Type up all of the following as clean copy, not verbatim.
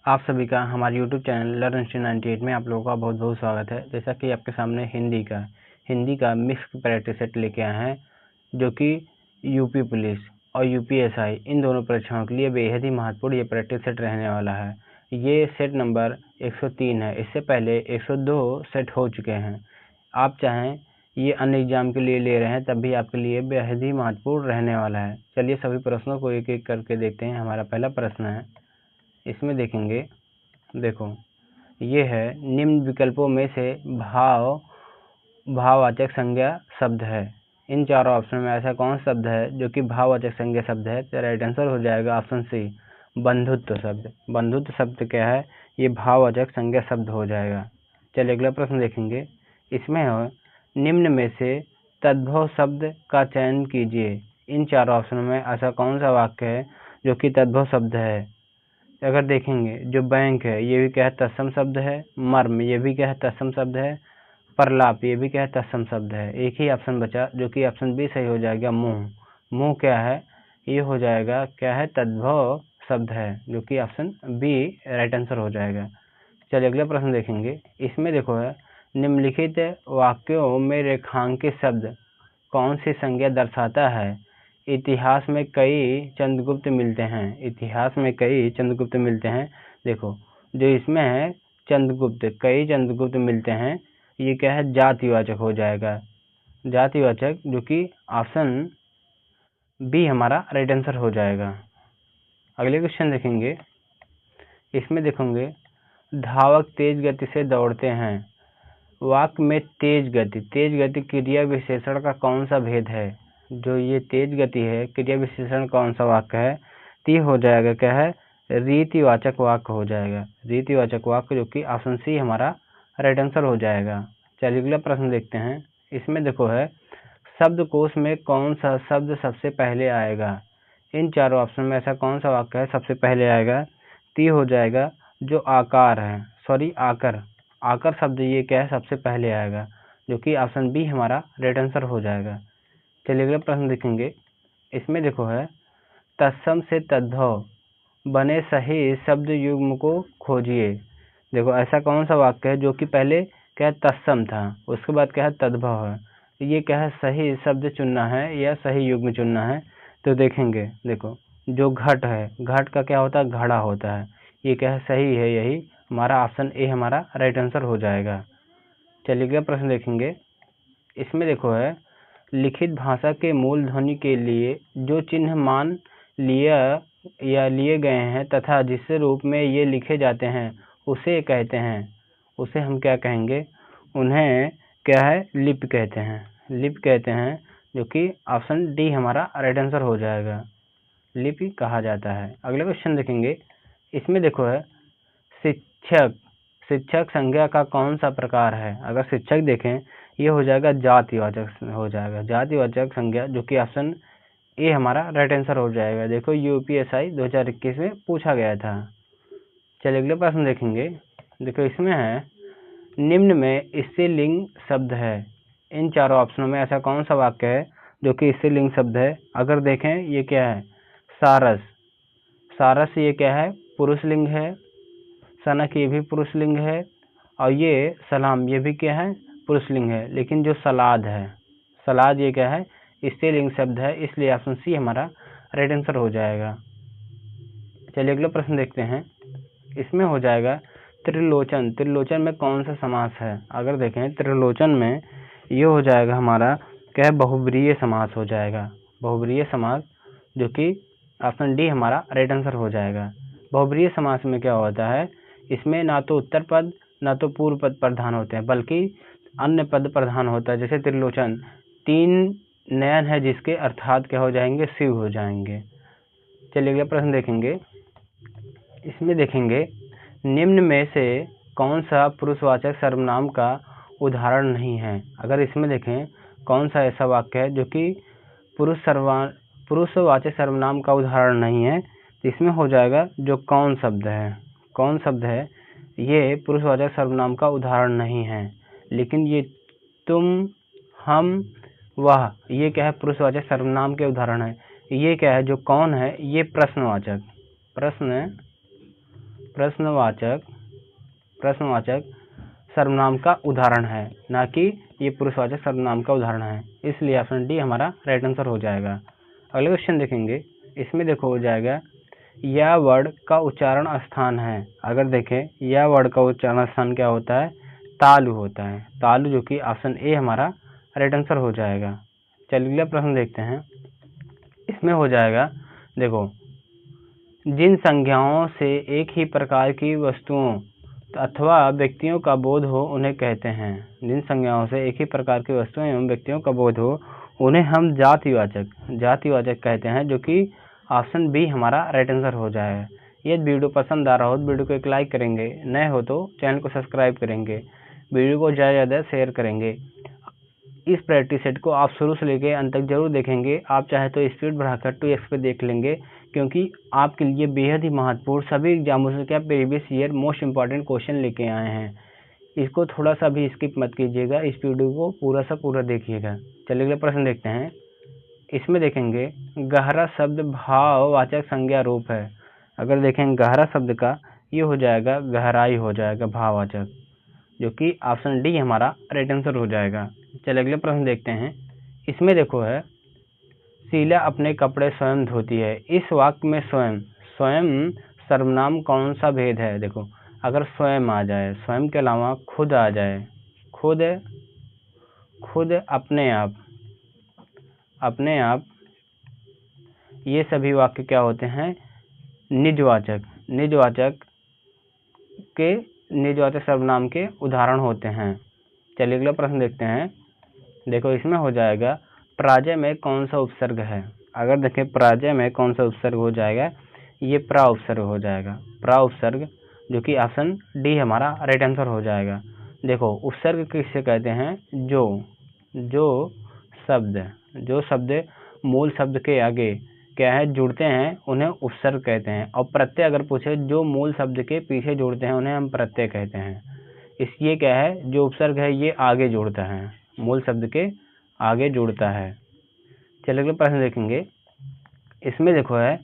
आप सभी का हमारे YouTube चैनल लर्न इंस्टीट्यूट 98 में आप लोगों का बहुत बहुत स्वागत है। जैसा कि आपके सामने हिंदी का मिक्स प्रैक्टिस सेट लेके आए हैं, जो कि यूपी पुलिस और यूपीएसआई इन दोनों परीक्षाओं के लिए बेहद ही महत्वपूर्ण ये प्रैक्टिस सेट रहने वाला है। ये सेट नंबर 103 है। इससे पहले 102 सेट हो चुके हैं। आप चाहें ये अन्य एग्जाम के लिए ले रहे हैं तब भी आपके लिए बेहद ही महत्वपूर्ण रहने वाला है। चलिए सभी प्रश्नों को एक एक करके देखते हैं। हमारा पहला प्रश्न है, इसमें देखेंगे, देखो ये है, निम्न विकल्पों में से भाववाचक संज्ञा शब्द है। इन चारों ऑप्शन में ऐसा कौन शब्द है जो कि भाववाचक संज्ञा शब्द है? तो राइट आंसर हो जाएगा ऑप्शन सी, बंधुत्व शब्द। बंधुत्व शब्द क्या है? ये भाववाचक संज्ञा शब्द हो जाएगा। चलिए अगला प्रश्न देखेंगे। इसमें है, निम्न में से तद्भव शब्द का चयन कीजिए। इन चारों ऑप्शन में ऐसा कौन सा वाक्य है जो कि तद्भव शब्द है? अगर देखेंगे, जो बैंक है ये भी क्या है? तत्सम शब्द है। मर्म ये भी क्या है? तत्सम शब्द है। प्रलाप ये भी क्या है? तत्सम शब्द है। एक ही ऑप्शन बचा जो कि ऑप्शन बी सही हो जाएगा, मुंह। मुंह क्या है? ये हो जाएगा क्या है? तद्भव शब्द है, जो कि ऑप्शन बी राइट आंसर हो जाएगा। चलिए अगला प्रश्न देखेंगे। इसमें देखो है, निम्नलिखित वाक्यों में रेखांकित शब्द कौन सी संज्ञा दर्शाता है? इतिहास में कई चंद्रगुप्त मिलते हैं। इतिहास में कई चंद्रगुप्त मिलते हैं। देखो जो इसमें है चंद्रगुप्त, कई चंद्रगुप्त मिलते हैं, ये क्या है? जातिवाचक हो जाएगा। जातिवाचक, जो कि ऑप्शन बी हमारा राइट आंसर हो जाएगा। अगले क्वेश्चन देखेंगे। इसमें देखेंगे, धावक तेज गति से दौड़ते हैं। वाक्य में तेज गति क्रिया विशेषण का कौन सा भेद है? जो ये तेज गति है, क्रिया विशेषण कौन सा वाक्य है? ती हो जाएगा क्या है? रीतिवाचक वाक्य हो जाएगा। रीतिवाचक वाक्य, जो कि ऑप्शन सी हमारा राइट आंसर हो जाएगा। चलिए अगला प्रश्न देखते हैं। इसमें देखो है, शब्दकोश में कौन सा शब्द सबसे पहले आएगा? इन चारों ऑप्शन में ऐसा कौन सा वाक्य है सबसे पहले आएगा? ती हो जाएगा, जो आकार है, आकर शब्द ये क्या है? सबसे पहले आएगा, जो कि ऑप्शन बी हमारा राइट आंसर हो जाएगा। चलिए अगला प्रश्न देखेंगे। इसमें देखो है, तत्सम से तद्भव बने सही शब्द युग्म को खोजिए। देखो ऐसा कौन सा वाक्य है जो कि पहले क्या है? तत्सम था, उसके बाद क्या है? तद्भव है। ये क्या है? सही शब्द चुनना है या सही युग्म चुनना है। तो देखेंगे, देखो जो घट है, घट का क्या होता है? घड़ा होता है। ये क्या है? सही है, यही हमारा ऑप्शन ए हमारा राइट आंसर हो जाएगा। चलिए अगला प्रश्न देखेंगे। इसमें देखो है, लिखित भाषा के मूल ध्वनि के लिए जो चिन्ह मान लिए गए हैं तथा जिस रूप में ये लिखे जाते हैं उसे कहते हैं, उसे हम क्या कहेंगे? उन्हें क्या है? लिपि कहते हैं। लिपि कहते हैं, जो कि ऑप्शन डी हमारा राइट आंसर हो जाएगा। लिपि कहा जाता है। अगला क्वेश्चन देखेंगे। इसमें देखो है, शिक्षक संज्ञा का कौन सा प्रकार है? अगर शिक्षक देखें, ये हो जाएगा जातिवाचक हो जाएगा। जातिवाचक संज्ञा, जो कि ऑप्शन ए हमारा राइट आंसर हो जाएगा। देखो यूपीएसआई 2021 में पूछा गया था। चलिए अगले प्रश्न देखेंगे। देखो इसमें है, निम्न में स्त्रीलिंग शब्द है। इन चारों ऑप्शनों में ऐसा कौन सा वाक्य है जो कि स्त्रीलिंग शब्द है? अगर देखें, ये क्या है? सारस ये क्या है? पुरुष लिंग है। सनक ये भी पुरुष लिंग है। और ये सलाम ये भी क्या है? पुरुष लिंग है। लेकिन जो सलाद है, सलाद ये क्या है? स्त्रीलिंग शब्द है, इसलिए ऑप्शन सी हमारा राइट आंसर हो जाएगा। चलिए अगला प्रश्न देखते हैं। इसमें हो जाएगा, त्रिलोचन। त्रिलोचन में कौन सा समास है? अगर देखें, त्रिलोचन में ये हो जाएगा हमारा क्या है? बहुब्रीहि समास हो जाएगा। बहुब्रीहि समास, जो कि ऑप्शन डी हमारा राइट आंसर हो जाएगा। बहुब्रीहि समास में क्या होता है? इसमें ना तो उत्तर पद ना तो पूर्व पद प्रधान होते हैं, बल्कि अन्य पद प्रधान होता है। जैसे त्रिलोचन, 3 नयन है जिसके अर्थात क्या हो जाएंगे? शिव हो जाएंगे। चलिए अगला प्रश्न देखेंगे। इसमें देखेंगे, निम्न में से कौन सा पुरुषवाचक सर्वनाम का उदाहरण नहीं है? अगर इसमें देखें, कौन सा ऐसा वाक्य है जो कि पुरुषवाचक सर्वनाम का उदाहरण नहीं है? तो इसमें हो जाएगा, जो कौन शब्द है। कौन शब्द है, ये पुरुषवाचक सर्वनाम का उदाहरण नहीं है। लेकिन ये तुम, हम, वह, ये क्या है? पुरुषवाचक सर्वनाम के उदाहरण है। ये क्या है? जो कौन है, ये प्रश्नवाचक प्रश्नवाचक सर्वनाम का उदाहरण है, ना कि ये पुरुषवाचक सर्वनाम का उदाहरण है। इसलिए ऑप्शन डी हमारा राइट आंसर हो जाएगा। अगले क्वेश्चन देखेंगे, इसमें देखो हो जाएगा यह वर्ड का उच्चारण स्थान है। अगर देखें यह वर्ड का उच्चारण स्थान क्या होता है, तालु होता है, तालु, जो कि ऑप्शन ए हमारा राइट आंसर हो जाएगा। चलिए अगला प्रश्न देखते हैं। इसमें हो जाएगा, देखो जिन संज्ञाओं से एक ही प्रकार की वस्तुओं अथवा व्यक्तियों का बोध हो उन्हें कहते हैं। जिन संज्ञाओं से एक ही प्रकार की वस्तुएं एवं व्यक्तियों का बोध हो उन्हें हम जातिवाचक कहते हैं, जो कि ऑप्शन बी हमारा राइट आंसर हो जाएगा। यदि वीडियो पसंद आ रहा हो तो वीडियो को एक लाइक करेंगे, नए हो तो चैनल को सब्सक्राइब करेंगे, वीडियो को ज़्यादा से ज़्यादा शेयर करेंगे। इस प्रैक्टिस सेट को आप शुरू से लेकर अंत तक जरूर देखेंगे। आप चाहे तो स्पीड बढ़ाकर 2x पे देख लेंगे, क्योंकि आपके लिए बेहद ही महत्वपूर्ण सभी एग्जामों से क्या previous year most important question लेके आए हैं। इसको थोड़ा सा भी स्किप मत कीजिएगा, इस वीडियो को पूरा देखिएगा। चलिए अगला प्रश्न देखते हैं। इसमें देखेंगे गहरा शब्द भाववाचक संज्ञा रूप है। अगर देखें गहरा शब्द का ये हो जाएगा गहराई हो जाएगा भाववाचक, जो कि ऑप्शन डी हमारा राइट आंसर हो जाएगा। चलिए अगले प्रश्न देखते हैं। इसमें देखो है शीला अपने कपड़े स्वयं धोती है। इस वाक्य में स्वयं सर्वनाम कौन सा भेद है। देखो अगर स्वयं आ जाए, स्वयं के अलावा खुद आ जाए, खुद अपने आप, ये सभी वाक्य क्या होते हैं, निजवाचक सर्वनाम के उदाहरण होते हैं। चलिए अगला प्रश्न देखते हैं। देखो इसमें हो जाएगा पराजय में कौन सा उपसर्ग है। अगर देखें पराजय में कौन सा उपसर्ग हो जाएगा, ये प्रा उपसर्ग हो जाएगा, प्रा उपसर्ग, जो कि ऑप्शन डी हमारा राइट आंसर हो जाएगा। देखो उपसर्ग किससे कहते हैं, जो शब्द मूल शब्द के आगे क्या है जुड़ते हैं उन्हें उपसर्ग कहते हैं, और प्रत्यय अगर पूछे जो मूल शब्द के पीछे जुड़ते हैं उन्हें हम प्रत्यय कहते हैं। इसलिए क्या है जो उपसर्ग है ये आगे जुड़ता है, मूल शब्द के आगे जुड़ता है। चलिए अगले प्रश्न देखेंगे। इसमें देखो है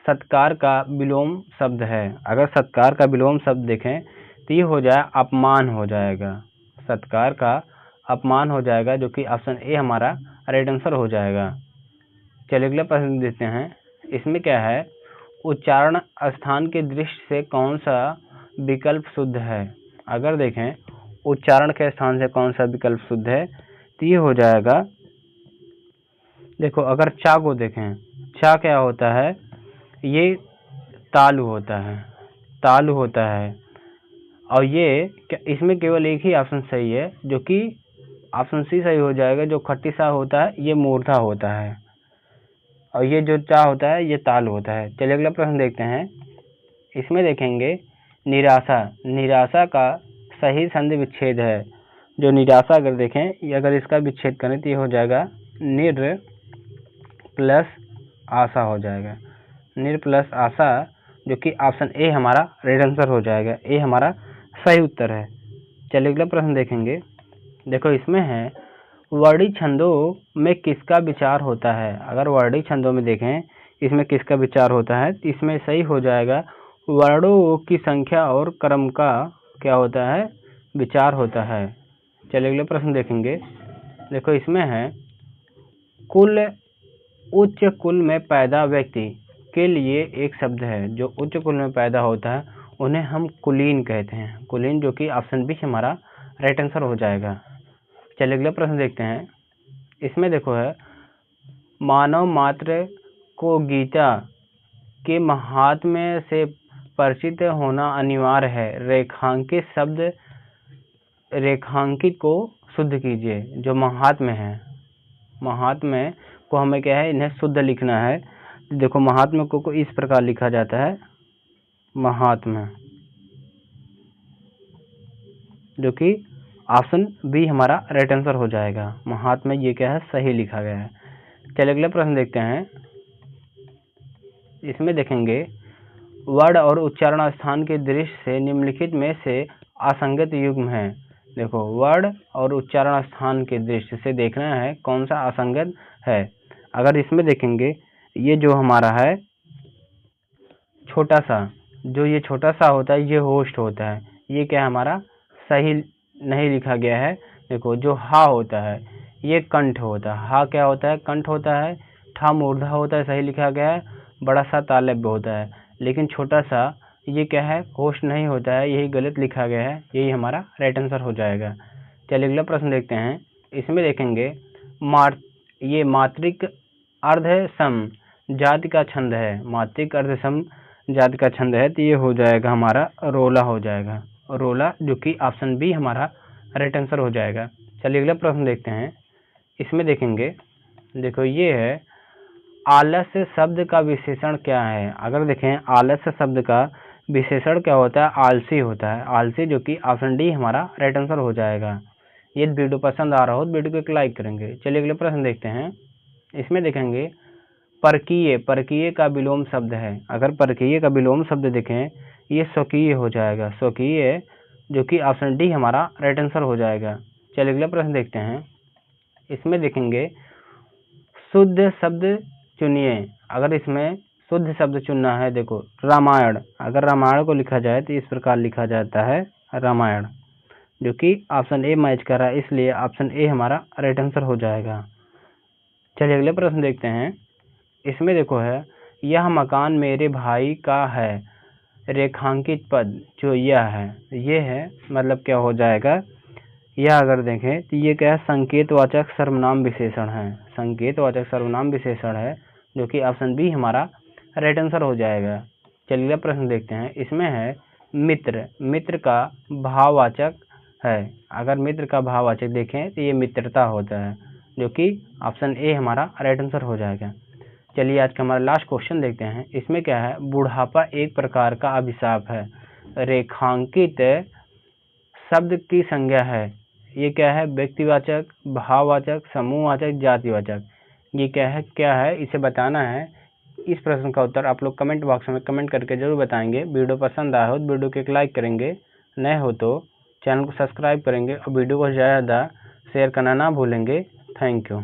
सत्कार का विलोम शब्द है। अगर सत्कार का विलोम शब्द देखें तो ये हो जाए अपमान हो जाएगा, सत्कार का अपमान हो जाएगा, जो कि ऑप्शन ए हमारा राइट आंसर हो जाएगा। चलिए अगला प्रश्न देते हैं। इसमें क्या है उच्चारण स्थान के दृष्टि से कौन सा विकल्प शुद्ध है। अगर देखें उच्चारण के स्थान से कौन सा विकल्प शुद्ध है तो ये हो जाएगा, देखो अगर चा को देखें, चा क्या होता है, ये तालु होता है, और ये इसमें केवल एक ही ऑप्शन सही है, जो कि ऑप्शन सी सही हो जाएगा। जो खट्टी सा होता है ये मूर्धा होता है, और ये जो चा होता है ये ताल होता है। चलिए अगला प्रश्न देखते हैं। इसमें देखेंगे निराशा का सही संधि विच्छेद है। जो निराशा अगर देखें ये अगर इसका विच्छेद करें तो ये हो जाएगा निर प्लस आशा हो जाएगा, निर प्लस आशा, जो कि ऑप्शन ए हमारा राइट आंसर हो जाएगा, ए हमारा सही उत्तर है। चलिए अगला प्रश्न देखेंगे। देखो इसमें है वर्णित छंदों में किसका विचार होता है। अगर वर्णित छंदों में देखें इसमें किसका विचार होता है, इसमें सही हो जाएगा वर्णों की संख्या और क्रम का क्या होता है, विचार होता है। चलिए अगले प्रश्न देखेंगे। देखो इसमें है उच्च कुल में पैदा व्यक्ति के लिए एक शब्द है। जो उच्च कुल में पैदा होता है उन्हें हम कुलीन कहते हैं, कुलीन, जो कि ऑप्शन बी हमारा राइट आंसर हो जाएगा। चलिए अगला प्रश्न देखते हैं। इसमें देखो है मानव मात्र को गीता के महात्म्य से परिचित होना अनिवार्य है। रेखांकित को शुद्ध कीजिए। जो महात्म्य है, महात्म्य को हमें क्या है, इन्हें शुद्ध लिखना है। देखो महात्म्य को इस प्रकार लिखा जाता है, महात्म्य, जो कि ऑप्शन बी हमारा राइट आंसर हो जाएगा। महात्म्य ये क्या है, सही लिखा गया है। चलिए अगला प्रश्न देखते हैं। इसमें देखेंगे वर्ण और उच्चारण स्थान के दृष्टि से निम्नलिखित में से असंगत युग्म है। देखो वर्ण और उच्चारण स्थान के दृष्टि से देखना है कौन सा असंगत है। अगर इसमें देखेंगे ये जो हमारा है छोटा सा, जो ये छोटा सा होता है ये होस्ट होता है। ये क्या है हमारा सही नहीं लिखा गया है। देखो जो हा होता है ये कंठ होता है। हा क्या होता है? कंठ होता है। ठा मूर्धा होता है, सही लिखा गया है। बड़ा सा तालव्य होता है, लेकिन छोटा सा ये क्या है? होस्ट नहीं होता है, यही गलत लिखा गया है। यही हमारा राइट आंसर हो जाएगा। चलिए अगला प्रश्न देखते हैं। इसमें देखेंगे ये मात्रिक अर्ध सम जाति का छंद है। मात्रिक अर्ध सम जाति का छंद है, तो ये हो जाएगा हमारा रोला हो जाएगा। रोला, जो कि ऑप्शन बी हमारा राइट आंसर हो जाएगा। चलिए अगला प्रश्न देखते हैं। इसमें देखेंगे, देखो ये है आलस्य शब्द का विशेषण क्या है। अगर देखें आलस्य शब्द का विशेषण क्या होता है? आलसी होता है। आलसी, जो कि ऑप्शन डी हमारा राइट आंसर हो जाएगा। ये वीडियो पसंद आ रहा हो तो वीडियो को एक लाइक करेंगे। चलिए अगले प्रश्न देखते हैं। इसमें देखेंगे परकीय, परकीय का विलोम शब्द है। अगर परकीय का विलोम शब्द देखें, ये स्वकीय हो जाएगा। स्वकीय, जो कि ऑप्शन डी हमारा राइट आंसर हो जाएगा। चलिए अगला प्रश्न देखते हैं। इसमें देखेंगे शुद्ध शब्द चुनिए। अगर इसमें शुद्ध शब्द चुनना है, देखो रामायण, अगर रामायण को लिखा जाए तो इस प्रकार लिखा जाता है रामायण, जो कि ऑप्शन ए मैच कर रहा है, इसलिए ऑप्शन ए हमारा राइट आंसर हो जाएगा। चलिए अगले प्रश्न देखते हैं। इसमें देखो है यह मकान मेरे भाई का है। रेखांकित पद जो यह है, ये है, मतलब क्या हो जाएगा? यह अगर देखें तो ये क्या है? संकेतवाचक सर्वनाम विशेषण है। संकेतवाचक सर्वनाम विशेषण है, जो कि ऑप्शन बी हमारा राइट आंसर हो जाएगा। चलिए प्रश्न देखते हैं। इसमें है मित्र, मित्र का भाववाचक है। अगर मित्र का भाववाचक देखें तो ये मित्रता होता है, जो कि ऑप्शन ए हमारा राइट आंसर हो जाएगा। चलिए आज का हमारा लास्ट क्वेश्चन देखते हैं। इसमें क्या है? बुढ़ापा एक प्रकार का अभिशाप है। रेखांकित शब्द की संज्ञा है। ये क्या है? व्यक्तिवाचक, भाववाचक, समूहवाचक, जातिवाचक। ये क्या है इसे बताना है। इस प्रश्न का उत्तर आप लोग कमेंट बॉक्स में कमेंट करके जरूर बताएंगे। वीडियो पसंद आया हो तो वीडियो को एक लाइक करेंगे, नए हो तो चैनल को सब्सक्राइब करेंगे और वीडियो को ज़्यादा शेयर करना ना भूलेंगे। Thank you.